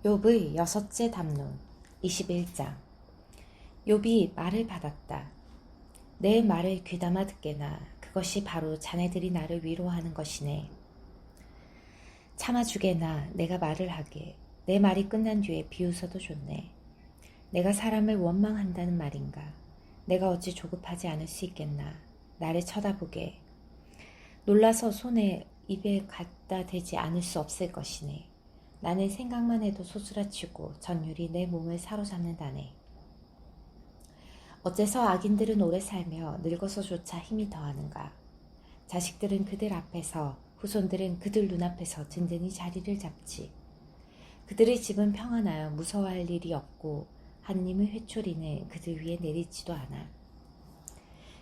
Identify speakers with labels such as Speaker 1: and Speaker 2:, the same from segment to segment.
Speaker 1: 욥의 여섯째 담론 21장. 욥이 말을 받았다. 내 말을 귀담아 듣게나. 그것이 바로 자네들이 나를 위로하는 것이네. 참아주게나. 내가 말을 하게. 내 말이 끝난 뒤에 비웃어도 좋네. 내가 사람을 원망한다는 말인가. 내가 어찌 조급하지 않을 수 있겠나. 나를 쳐다보게. 놀라서 손에 입에 갖다 대지 않을 수 없을 것이네. 나는 생각만 해도 소스라치고 전율이 내 몸을 사로잡는다네. 어째서 악인들은 오래 살며 늙어서조차 힘이 더하는가. 자식들은 그들 앞에서, 후손들은 그들 눈앞에서 든든히 자리를 잡지. 그들의 집은 평안하여 무서워할 일이 없고 하느님의 회초리는 그들 위에 내리지도 않아.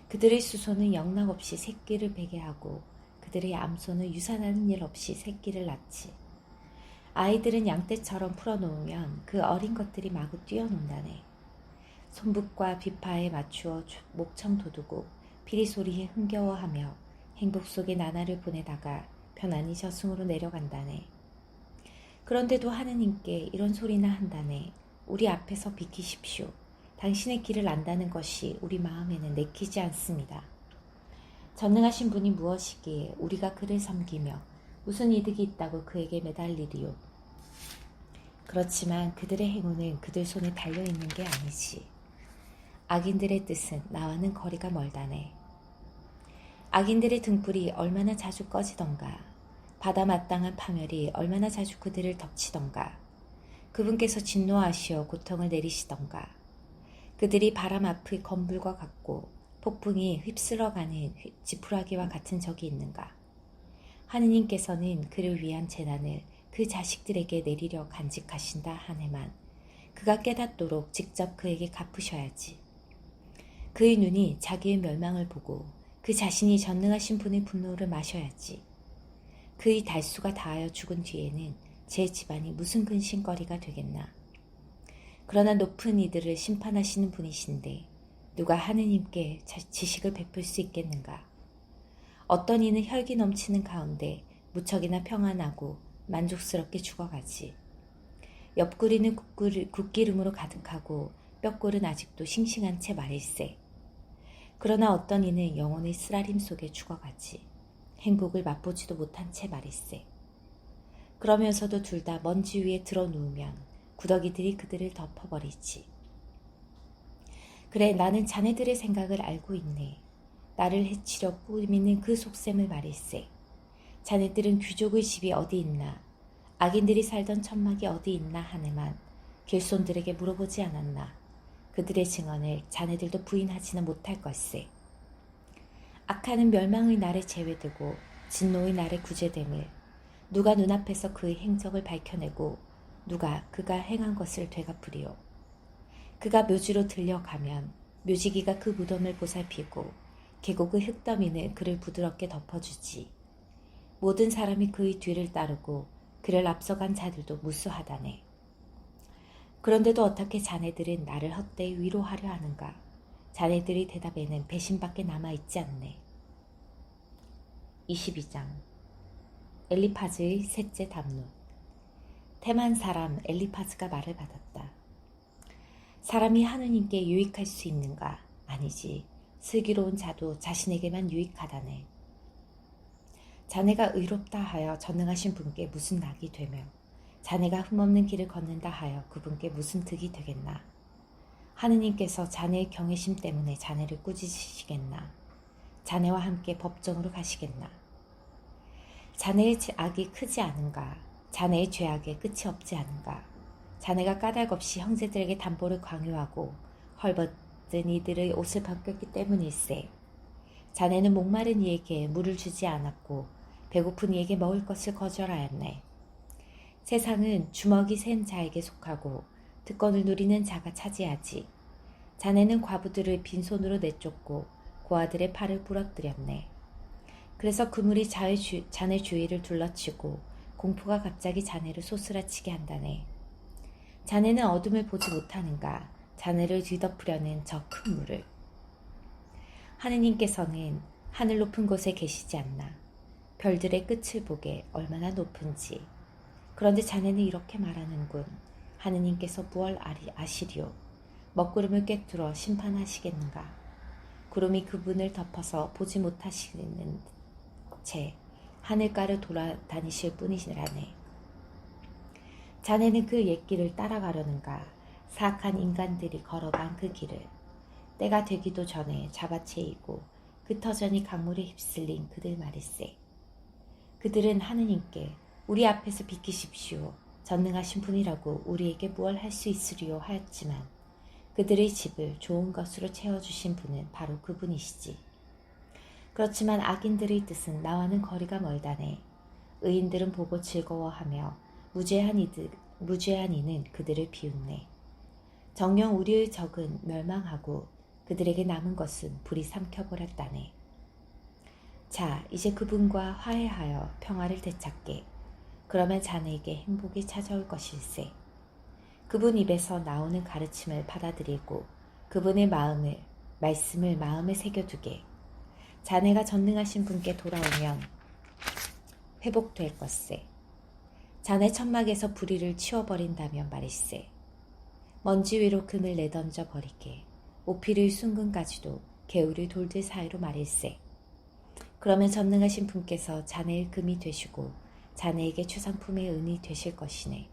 Speaker 1: 그들의 수소는 영락없이 새끼를 베게 하고 그들의 암소는 유산하는 일 없이 새끼를 낳지. 아이들은 양떼처럼 풀어놓으면 그 어린 것들이 마구 뛰어논다네. 손붓과 비파에 맞추어 목청 돋우고 피리 소리에 흥겨워하며 행복 속에 나날을 보내다가 편안히 저승으로 내려간다네. 그런데도 하느님께 이런 소리나 한다네. 우리 앞에서 비키십시오. 당신의 길을 안다는 것이 우리 마음에는 내키지 않습니다. 전능하신 분이 무엇이기에 우리가 그를 섬기며 무슨 이득이 있다고 그에게 매달리리요. 그렇지만 그들의 행운은 그들 손에 달려있는 게 아니지. 악인들의 뜻은 나와는 거리가 멀다네. 악인들의 등불이 얼마나 자주 꺼지던가. 바다 마땅한 파멸이 얼마나 자주 그들을 덮치던가. 그분께서 진노하시어 고통을 내리시던가. 그들이 바람 앞의 건불과 같고 폭풍이 휩쓸어가는 지푸라기와 같은 적이 있는가. 하느님께서는 그를 위한 재난을 그 자식들에게 내리려 간직하신다 하네만 그가 깨닫도록 직접 그에게 갚으셔야지. 그의 눈이 자기의 멸망을 보고 그 자신이 전능하신 분의 분노를 마셔야지. 그의 달수가 다하여 죽은 뒤에는 제 집안이 무슨 근심거리가 되겠나. 그러나 높은 이들을 심판하시는 분이신데 누가 하느님께 지식을 베풀 수 있겠는가. 어떤 이는 혈기 넘치는 가운데 무척이나 평안하고 만족스럽게 죽어가지. 옆구리는 국기름으로 가득하고 뼈골은 아직도 싱싱한 채 마릴세. 그러나 어떤 이는 영혼의 쓰라림 속에 죽어가지. 행복을 맛보지도 못한 채 마릴세. 그러면서도 둘 다 먼지 위에 드러누우면 구더기들이 그들을 덮어버리지. 그래, 나는 자네들의 생각을 알고 있네. 나를 해치려 꾸미는 그 속셈을 말일세. 자네들은 귀족의 집이 어디 있나, 악인들이 살던 천막이 어디 있나 하네만 길손들에게 물어보지 않았나. 그들의 증언을 자네들도 부인하지는 못할 것세. 악하는 멸망의 날에 제외되고 진노의 날에 구제됨을 누가 눈앞에서 그의 행적을 밝혀내고 누가 그가 행한 것을 되갚으리요. 그가 묘지로 들려가면 묘지기가 그 무덤을 보살피고 계곡의 흙더미는 그를 부드럽게 덮어주지. 모든 사람이 그의 뒤를 따르고 그를 앞서간 자들도 무수하다네. 그런데도 어떻게 자네들은 나를 헛되이 위로하려 하는가. 자네들의 대답에는 배신밖에 남아있지 않네. 22장. 엘리파즈의 셋째 담론. 테만 사람 엘리파즈가 말을 받았다. 사람이 하느님께 유익할 수 있는가? 아니지. 슬기로운 자도 자신에게만 유익하다네. 자네가 의롭다 하여 전능하신 분께 무슨 낙이 되며 자네가 흠없는 길을 걷는다 하여 그분께 무슨 득이 되겠나. 하느님께서 자네의 경외심 때문에 자네를 꾸짖으시겠나. 자네와 함께 법정으로 가시겠나. 자네의 악이 크지 않은가. 자네의 죄악에 끝이 없지 않은가. 자네가 까닭없이 형제들에게 담보를 강요하고 헐벗은 이들의 옷을 벗겼기 때문일세. 자네는 목마른 이에게 물을 주지 않았고 배고픈 이에게 먹을 것을 거절하였네. 세상은 주먹이 센 자에게 속하고 특권을 누리는 자가 차지하지. 자네는 과부들을 빈손으로 내쫓고 고아들의 팔을 부러뜨렸네. 그래서 그물이 자네 주위를 둘러치고 공포가 갑자기 자네를 소스라치게 한다네. 자네는 어둠을 보지 못하는가. 자네를 뒤덮으려는 저 큰 물을. 하느님께서는 하늘 높은 곳에 계시지 않나. 별들의 끝을 보게 얼마나 높은지. 그런데 자네는 이렇게 말하는군. 하느님께서 무얼 아시리요? 먹구름을 꿰뚫어 심판하시겠는가? 구름이 그분을 덮어서 보지 못하시는 채 하늘가를 돌아다니실 뿐이라네. 자네는 그 옛길을 따라가려는가? 사악한 인간들이 걸어간 그 길을 때가 되기도 전에 잡아채이고 흩어져니 강물에 휩쓸린 그들 말일세. 그들은 하느님께 우리 앞에서 비키십시오. 전능하신 분이라고 우리에게 무얼 할 수 있으리요 하였지만 그들의 집을 좋은 것으로 채워주신 분은 바로 그분이시지. 그렇지만 악인들의 뜻은 나와는 거리가 멀다네. 의인들은 보고 즐거워하며 무죄한 이는 그들을 비웃네. 정녕 우리의 적은 멸망하고 그들에게 남은 것은 불이 삼켜버렸다네. 자, 이제 그분과 화해하여 평화를 되찾게. 그러면 자네에게 행복이 찾아올 것일세. 그분 입에서 나오는 가르침을 받아들이고 그분의 말씀을 마음에 새겨두게. 자네가 전능하신 분께 돌아오면 회복될 것세. 자네 천막에서 불의를 치워버린다면 말일세. 먼지 위로 금을 내던져 버리게. 오피를 순금까지도 개울의 돌들 사이로 말일세. 그러면 전능하신 분께서 자네의 금이 되시고 자네에게 추상품의 은이 되실 것이네.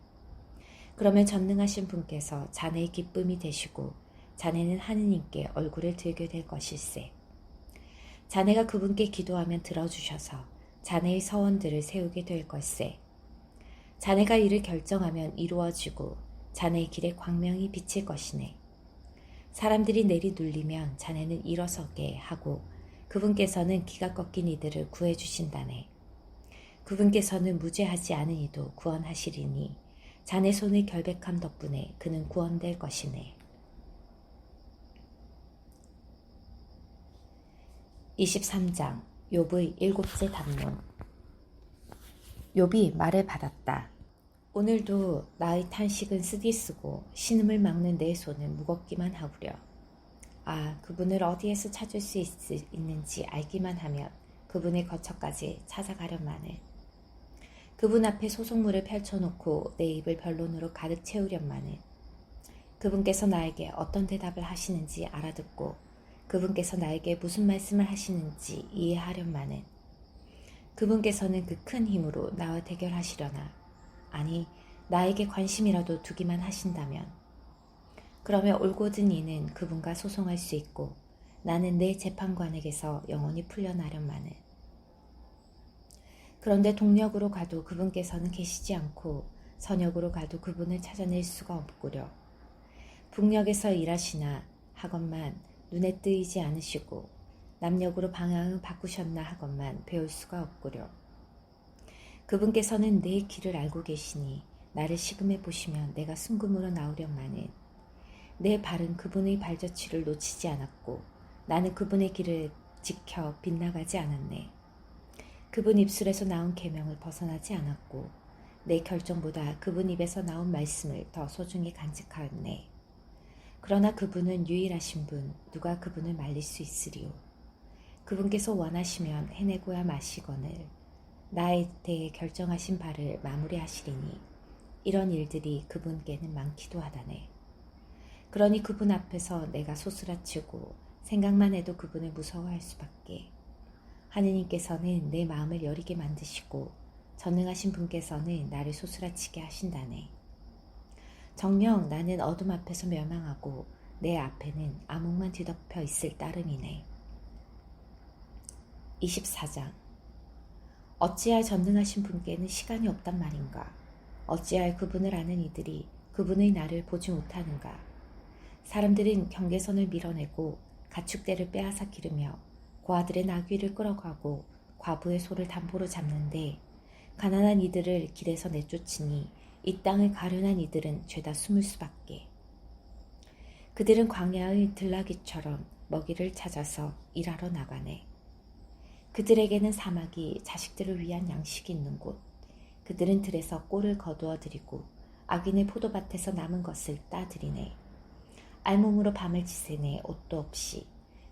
Speaker 1: 그러면 전능하신 분께서 자네의 기쁨이 되시고 자네는 하느님께 얼굴을 들게 될 것일세. 자네가 그분께 기도하면 들어주셔서 자네의 서원들을 세우게 될 걸세. 자네가 이를 결정하면 이루어지고 자네의 길에 광명이 비칠 것이네. 사람들이 내리눌리면 자네는 일어서게 하고 그분께서는 기가 꺾인 이들을 구해주신다네. 그분께서는 무죄하지 않은 이도 구원하시리니 자네 손의 결백함 덕분에 그는 구원될 것이네. 23장 욥의 7째 담론. 욥이 말을 받았다. 오늘도 나의 탄식은 쓰디쓰고 신음을 막는 내 손은 무겁기만 하구려. 아, 그분을 어디에서 찾을 수 있는지 알기만 하면 그분의 거처까지 찾아가련마늘. 그분 앞에 소송물을 펼쳐놓고 내 입을 변론으로 가득 채우련마늘. 그분께서 나에게 어떤 대답을 하시는지 알아듣고 그분께서 나에게 무슨 말씀을 하시는지 이해하련마늘. 그분께서는 그 큰 힘으로 나와 대결하시려나. 아니, 나에게 관심이라도 두기만 하신다면. 그러면 올곧은 이는 그분과 소송할 수 있고 나는 내 재판관에게서 영원히 풀려나련마늘. 그런데 동력으로 가도 그분께서는 계시지 않고 서력으로 가도 그분을 찾아낼 수가 없구려. 북녘에서 일하시나 하건만 눈에 뜨이지 않으시고 남녘으로 방향을 바꾸셨나 하건만 배울 수가 없구려. 그분께서는 내 길을 알고 계시니 나를 시금해 보시면 내가 순금으로 나오련마는. 내 발은 그분의 발자취를 놓치지 않았고 나는 그분의 길을 지켜 빗나가지 않았네. 그분 입술에서 나온 계명을 벗어나지 않았고 내 결정보다 그분 입에서 나온 말씀을 더 소중히 간직하였네. 그러나 그분은 유일하신 분, 누가 그분을 말릴 수 있으리요. 그분께서 원하시면 해내고야 마시거늘 나에 대해 결정하신 바를 마무리하시리니 이런 일들이 그분께는 많기도 하다네. 그러니 그분 앞에서 내가 소스라치고 생각만 해도 그분을 무서워할 수밖에. 하느님께서는 내 마음을 여리게 만드시고 전능하신 분께서는 나를 소스라치게 하신다네. 정녕 나는 어둠 앞에서 멸망하고 내 앞에는 암흑만 뒤덮여 있을 따름이네. 24장. 어찌할 전능하신 분께는 시간이 없단 말인가. 어찌할 그분을 아는 이들이 그분의 날을 보지 못하는가. 사람들은 경계선을 밀어내고 가축대를 빼앗아 기르며 고아들의 나귀를 끌어가고 과부의 소를 담보로 잡는데 가난한 이들을 길에서 내쫓으니 이 땅을 가련한 이들은 죄다 숨을 수밖에. 그들은 광야의 들나귀처럼 먹이를 찾아서 일하러 나가네. 그들에게는 사막이 자식들을 위한 양식이 있는 곳. 그들은 들에서 꼴을 거두어 들이고 악인의 포도밭에서 남은 것을 따들이네. 알몸으로 밤을 지새네 옷도 없이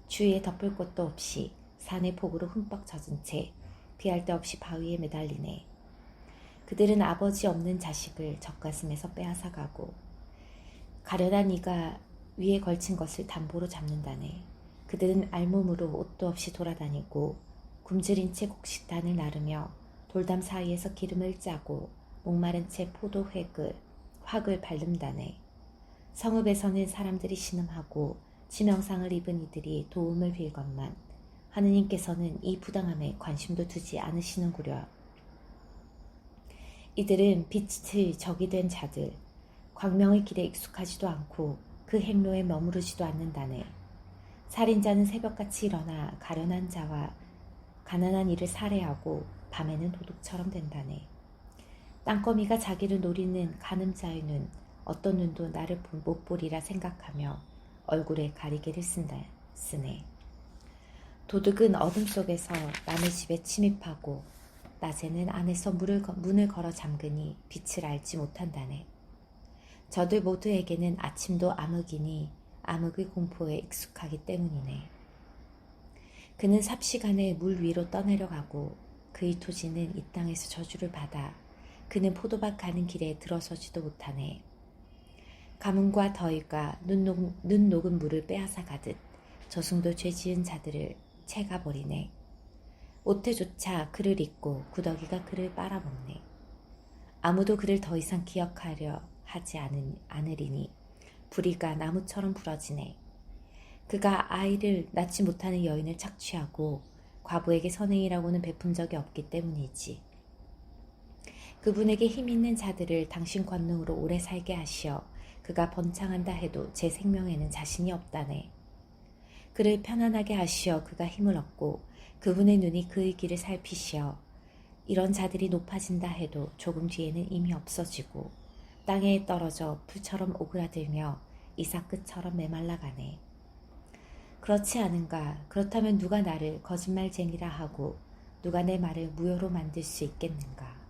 Speaker 1: 주위에 덮을 곳도 없이 산의 폭우로 흠뻑 젖은 채 피할 데 없이 바위에 매달리네. 그들은 아버지 없는 자식을 젖가슴에서 빼앗아가고 가련한 이가 위에 걸친 것을 담보로 잡는다네. 그들은 알몸으로 옷도 없이 돌아다니고 굶주린 채 곡식단을 나르며 돌담 사이에서 기름을 짜고 목마른 채 확을 밟는다네. 성읍에서는 사람들이 신음하고 치명상을 입은 이들이 도움을 빌건만 하느님께서는 이 부당함에 관심도 두지 않으시는구려. 이들은 빛의 적이 된 자들, 광명의 길에 익숙하지도 않고 그 행로에 머무르지도 않는다네. 살인자는 새벽같이 일어나 가련한 자와 가난한 이를 살해하고 밤에는 도둑처럼 된다네. 땅거미가 자기를 노리는 간음자의 눈, 어떤 눈도 나를 못 보리라 생각하며 얼굴에 가리개를 쓰네. 도둑은 어둠 속에서 남의 집에 침입하고 낮에는 안에서 문을 걸어 잠그니 빛을 알지 못한다네. 저들 모두에게는 아침도 암흑이니 암흑의 공포에 익숙하기 때문이네. 그는 삽시간에 물 위로 떠내려가고 그의 토지는 이 땅에서 저주를 받아 그는 포도밭 가는 길에 들어서지도 못하네. 가뭄과 더위가 눈 녹은 물을 빼앗아 가듯 저승도 죄 지은 자들을 채가버리네. 오태조차 그를 잊고 구더기가 그를 빨아먹네. 아무도 그를 더 이상 기억하려 하지 않으리니 부리가 나무처럼 부러지네. 그가 아이를 낳지 못하는 여인을 착취하고 과부에게 선행이라고는 베푼 적이 없기 때문이지. 그분에게 힘 있는 자들을 당신 권능으로 오래 살게 하시어 그가 번창한다 해도 제 생명에는 자신이 없다네. 그를 편안하게 하시어 그가 힘을 얻고 그분의 눈이 그의 길을 살피시어 이런 자들이 높아진다 해도 조금 뒤에는 이미 없어지고 땅에 떨어져 풀처럼 오그라들며 이삭 끝처럼 메말라가네. 그렇지 않은가? 그렇다면 누가 나를 거짓말쟁이라 하고 누가 내 말을 무효로 만들 수 있겠는가?